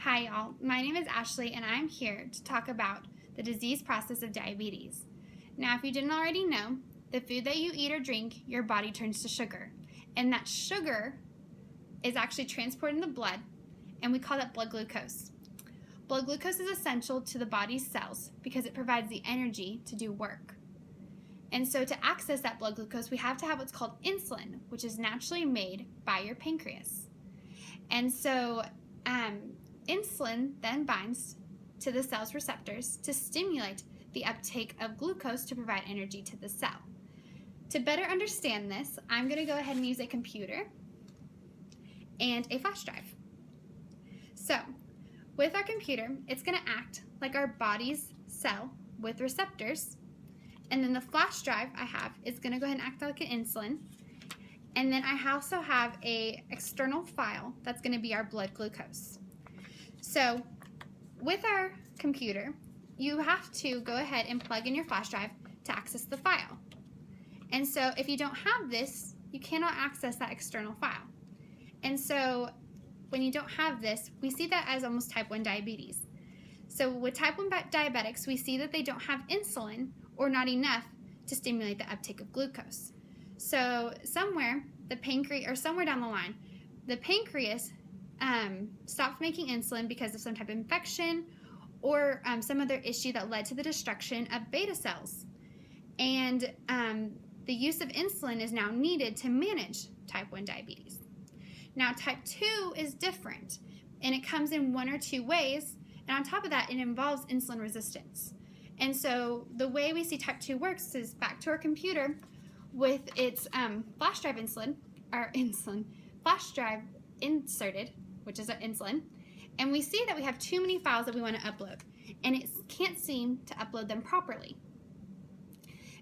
Hi y'all, my name is Ashley and I'm here to talk about the disease process of diabetes. Now if you didn't already know, the food that you eat or drink, your body turns to sugar. And that sugar is actually transported in the blood and we call that blood glucose. Blood glucose is essential to the body's cells because it provides the energy to do work. And so to access that blood glucose, we have to have what's called insulin, which is naturally made by your pancreas. And so insulin then binds to the cell's receptors to stimulate the uptake of glucose to provide energy to the cell. To better understand this, I'm going to go ahead and use a computer and a flash drive. So, with our computer, it's going to act like our body's cell with receptors, and then the flash drive I have is going to go ahead and act like an insulin, and then I also have an external file that's going to be our blood glucose. So with our computer, you have to go ahead and plug in your flash drive to access the file. And so if you don't have this, you cannot access that external file. And so when you don't have this, we see that as almost type 1 diabetes. So with type 1 diabetics, we see that they don't have insulin or not enough to stimulate the uptake of glucose. So somewhere down the line, the pancreas stopped making insulin because of some type of infection or some other issue that led to the destruction of beta cells. And the use of insulin is now needed to manage type 1 diabetes. Now type 2 is different, and it comes in one or two ways, and on top of that, it involves insulin resistance. And so the way we see type 2 works is back to our computer with its flash drive flash drive inserted, which is our insulin, and we see that we have too many files that we want to upload, and it can't seem to upload them properly.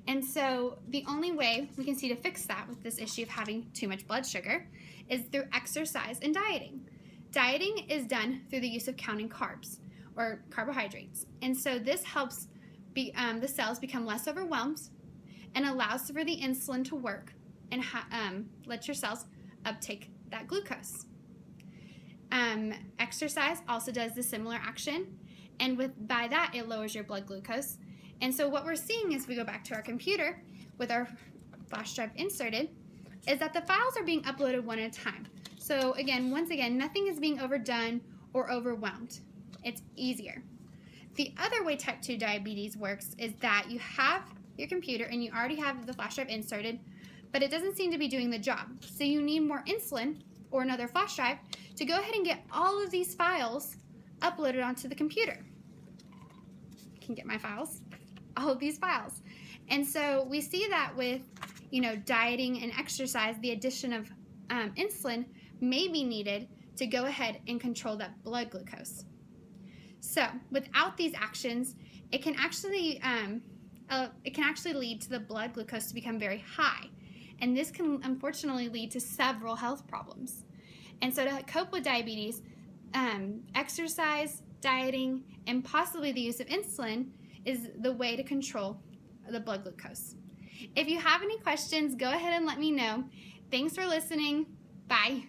And so the only way we can see to fix that with this issue of having too much blood sugar is through exercise and dieting. Dieting is done through the use of counting carbs or carbohydrates, and so this helps the cells become less overwhelmed and allows for the insulin to work and let your cells uptake that glucose. Exercise also does the similar action, and by that it lowers your blood glucose. And so what we're seeing as we go back to our computer with our flash drive inserted is that the files are being uploaded one at a time. So once again, nothing is being overdone or overwhelmed. It's easier. The other way type 2 diabetes works is that you have your computer and you already have the flash drive inserted, but it doesn't seem to be doing the job. So you need more insulin or another flash drive to go ahead and get all of these files uploaded onto the computer. I can get my files, all of these files. And so we see that with, dieting and exercise, the addition of insulin may be needed to go ahead and control that blood glucose. So without these actions, it can actually lead to the blood glucose to become very high. And this can unfortunately lead to several health problems. And so to cope with diabetes, exercise, dieting, and possibly the use of insulin is the way to control the blood glucose. If you have any questions, go ahead and let me know. Thanks for listening. Bye.